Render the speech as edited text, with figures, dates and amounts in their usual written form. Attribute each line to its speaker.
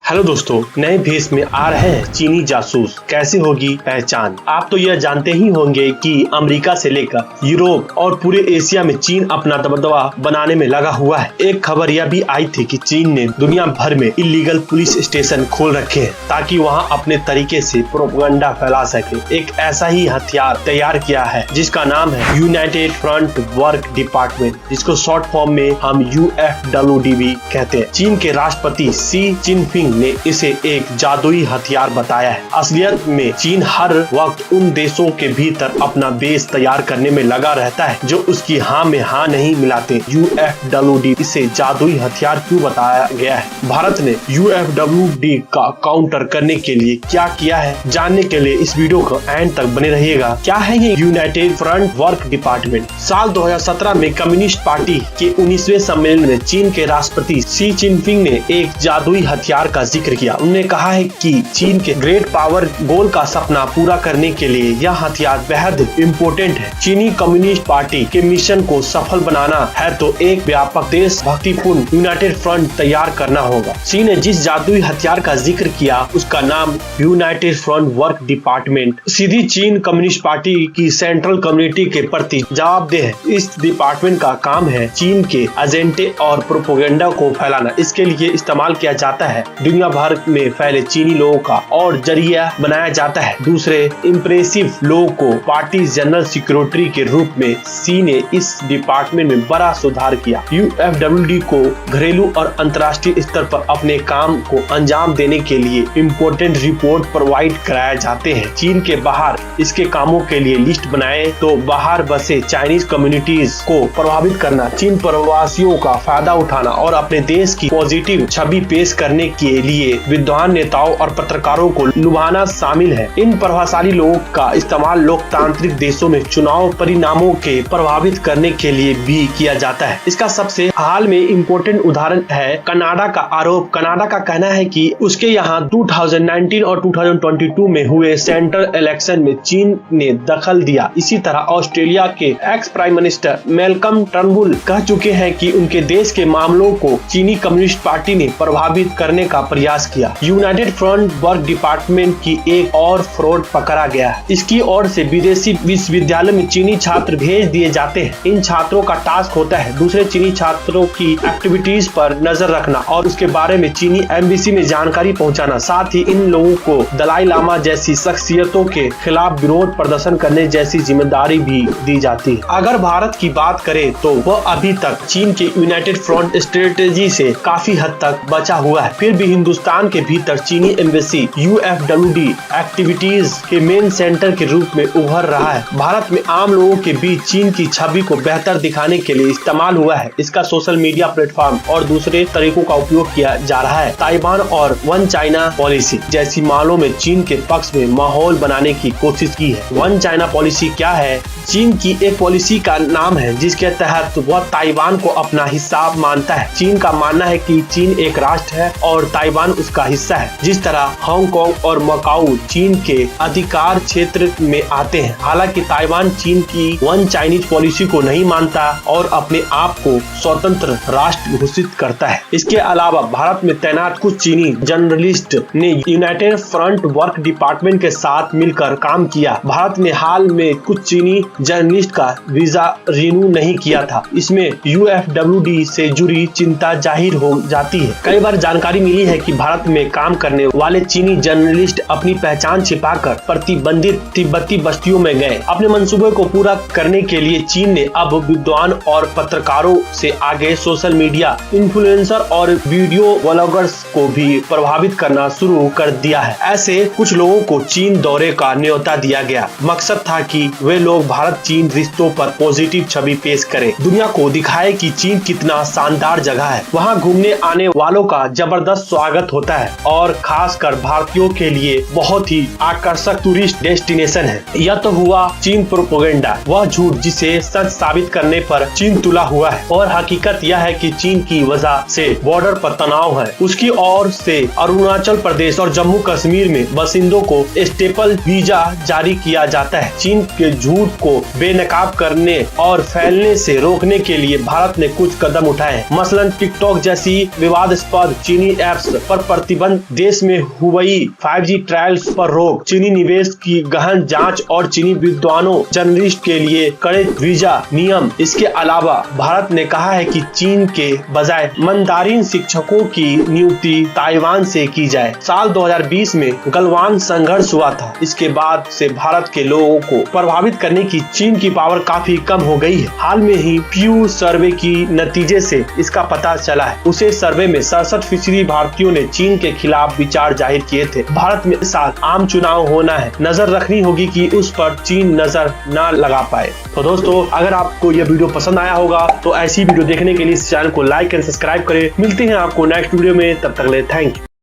Speaker 1: Hello दोस्तों, नए भेष में आ रहे हैं चीनी जासूस, कैसे होगी पहचान। आप तो यह जानते ही होंगे कि अमेरिका से लेकर यूरोप और पूरे एशिया में चीन अपना दबदबा बनाने में लगा हुआ है। एक खबर यह भी आई थी कि चीन ने दुनिया भर में इलीगल पुलिस स्टेशन खोल रखे हैं ताकि वहां अपने तरीके से प्रोपेगेंडा फैला सके। एक ऐसा ही हथियार तैयार किया है जिसका नाम है यूनाइटेड फ्रंट वर्क डिपार्टमेंट, जिसको शॉर्ट फॉर्म में हम UFWD कहते हैं। चीन के राष्ट्रपति शी जिनपिंग ने इसे एक जादुई हथियार बताया है। असलियत में चीन हर वक्त उन देशों के भीतर अपना बेस तैयार करने में लगा रहता है जो उसकी हाँ में हाँ नहीं मिलाते। UFWD इसे जादुई हथियार क्यों बताया गया है? भारत ने UFWD का काउंटर करने के लिए क्या किया है, जानने के लिए इस वीडियो को एंड तक बने रहिएगा। क्या है ये यूनाइटेड फ्रंट वर्क डिपार्टमेंट? साल 2017 में कम्युनिस्ट पार्टी के 19वें सम्मेलन में चीन के राष्ट्रपति शी जिनपिंग ने एक जादुई हथियार का जिक्र किया। उन्होंने कहा है कि चीन के ग्रेट पावर गोल का सपना पूरा करने के लिए यह हथियार बेहद इम्पोर्टेंट है। चीनी कम्युनिस्ट पार्टी के मिशन को सफल बनाना है तो एक व्यापक देशभक्तिपूर्ण यूनाइटेड फ्रंट तैयार करना होगा। चीन ने जिस जादुई हथियार का जिक्र किया उसका नाम यूनाइटेड फ्रंट वर्क डिपार्टमेंट सीधी चीन कम्युनिस्ट पार्टी की सेंट्रल कम्युनिटी के प्रति जवाबदेह है। इस डिपार्टमेंट का काम है चीन के एजेंडे और प्रोपेगेंडा को फैलाना। इसके लिए इस्तेमाल किया जाता है दुनिया भर में फैले चीनी लोगों का और जरिया बनाया जाता है दूसरे इम्प्रेसिव लोगों को। पार्टी जनरल सेक्रेटरी के रूप में सी ने इस डिपार्टमेंट में बड़ा सुधार किया। UFWD को घरेलू और अंतर्राष्ट्रीय स्तर पर अपने काम को अंजाम देने के लिए इम्पोर्टेंट रिपोर्ट प्रोवाइड कराए जाते हैं। चीन के बाहर इसके कामों के लिए लिस्ट बनाए तो बाहर बसे चाइनीज कम्युनिटीज को प्रभावित करना, चीन प्रवासियों का फायदा उठाना और अपने देश की पॉजिटिव छवि पेश करने के लिए विद्वान नेताओं और पत्रकारों को लुभाना शामिल है। इन प्रभावशाली लोगों का इस्तेमाल लोकतांत्रिक देशों में चुनाव परिणामों के प्रभावित करने के लिए भी किया जाता है। इसका सबसे हाल में इम्पोर्टेंट उदाहरण है कनाडा का आरोप। कनाडा का कहना है कि उसके यहाँ 2019 और 2022 में हुए सेंट्रल इलेक्शन में चीन ने दखल दिया। इसी तरह ऑस्ट्रेलिया के ex prime minister Malcolm Turnbull कह चुके हैं कि उनके देश के मामलों को चीनी कम्युनिस्ट पार्टी ने प्रभावित करने का प्रयास किया। यूनाइटेड फ्रंट वर्क डिपार्टमेंट की एक और फ्रॉड पकड़ा गया है। इसकी ओर से विदेशी विश्वविद्यालय में चीनी छात्र भेज दिए जाते हैं। इन छात्रों का टास्क होता है दूसरे चीनी छात्रों की एक्टिविटीज पर नजर रखना और उसके बारे में चीनी एम्बेसी में जानकारी पहुंचाना। साथ ही इन लोगों को दलाई लामा जैसी शख्सियतों के खिलाफ विरोध प्रदर्शन करने जैसी जिम्मेदारी भी दी जाती है। अगर भारत की बात करें तो वह अभी तक चीन के यूनाइटेड फ्रंट स्ट्रेटेजी से काफी हद तक बचा हुआ है। फिर भी हिंदुस्तान के भीतर चीनी एम्बेसी UFWD एक्टिविटीज के मेन सेंटर के रूप में उभर रहा है। भारत में आम लोगों के बीच चीन की छवि को बेहतर दिखाने के लिए इस्तेमाल हुआ है। इसका सोशल मीडिया प्लेटफॉर्म और दूसरे तरीकों का उपयोग किया जा रहा है। ताइवान और वन चाइना पॉलिसी जैसी मामलों में चीन के पक्ष में माहौल बनाने की कोशिश की है। वन चाइना पॉलिसी क्या है? चीन की एक पॉलिसी का नाम है जिसके तहत वह ताइवान को अपना हिस्सा मानता है। चीन का मानना है कि चीन एक राष्ट्र है और ताइवान उसका हिस्सा है। जिस तरह हांगकांग और मकाऊ चीन के अधिकार क्षेत्र में आते हैं। हालांकि ताइवान चीन की वन चाइनीज पॉलिसी को नहीं मानता और अपने आप को स्वतंत्र राष्ट्र घोषित करता है। इसके अलावा भारत में तैनात कुछ चीनी जर्नलिस्ट ने यूनाइटेड फ्रंट वर्क डिपार्टमेंट के साथ मिलकर काम किया। भारत ने हाल में कुछ चीनी जर्नलिस्ट का वीजा रिन्यू नहीं किया था। इसमें UFWD से जुड़ी चिंता जाहिर हो जाती है। कई बार जानकारी मिली है कि भारत में काम करने वाले चीनी जर्नलिस्ट अपनी पहचान छिपाकर प्रतिबंधित तिब्बती बस्तियों में गए। अपने मंसूबे को पूरा करने के लिए चीन ने अब विद्वान और पत्रकारों से आगे सोशल मीडिया इन्फ्लुएंसर और वीडियो ब्लॉगर्स को भी प्रभावित करना शुरू कर दिया है। ऐसे कुछ लोगों को चीन दौरे का न्योता दिया गया। मकसद था कि वे लोग भारत चीन रिश्तों पर पॉजिटिव छवि पेश करें, दुनिया को दिखाए कि चीन कितना शानदार जगह है। वहाँ घूमने आने वालों का जबरदस्त स्वागत होता है और खासकर भारतीयों के लिए बहुत ही आकर्षक टूरिस्ट डेस्टिनेशन है। यह तो हुआ चीन प्रोपेगेंडा, वह झूठ जिसे सच साबित करने पर चीन तुला हुआ है। और हकीकत यह है कि चीन की वजह से बॉर्डर पर तनाव है। उसकी ओर से अरुणाचल प्रदेश और जम्मू कश्मीर में बसिंदों को स्टेपल वीजा जारी किया जाता है। चीन के झूठ को बेनकाब करने और फैलने से रोकने के लिए भारत ने कुछ कदम उठाए। मसलन टिकटॉक जैसी विवादास्पद चीनी ऐप्स पर प्रतिबंध, देश में हुई 5G ट्रायल्स पर रोक, चीनी निवेश की गहन जांच और चीनी विद्वानों जर्नलिस्ट के लिए कड़े वीजा नियम। इसके अलावा भारत ने कहा है कि चीन के बजाय मंदारिन शिक्षकों की नियुक्ति ताइवान से की जाए। साल 2020 में गलवान संघर्ष हुआ था। इसके बाद से भारत के लोगों को प्रभावित करने की चीन की पावर काफी कम हो गई है। हाल में ही प्यू सर्वे की नतीजे से इसका पता चला है। उसे सर्वे में 67% भारतीयों ने चीन के खिलाफ विचार जाहिर किए थे। भारत में इस साल आम चुनाव होना है, नजर रखनी होगी कि उस पर चीन नजर न लगा पाए। तो दोस्तों, अगर आपको यह वीडियो पसंद आया होगा तो ऐसी वीडियो देखने के लिए इस चैनल को लाइक एंड सब्सक्राइब करें। मिलते हैं आपको नेक्स्ट वीडियो में, तब तक ले थैंक यू।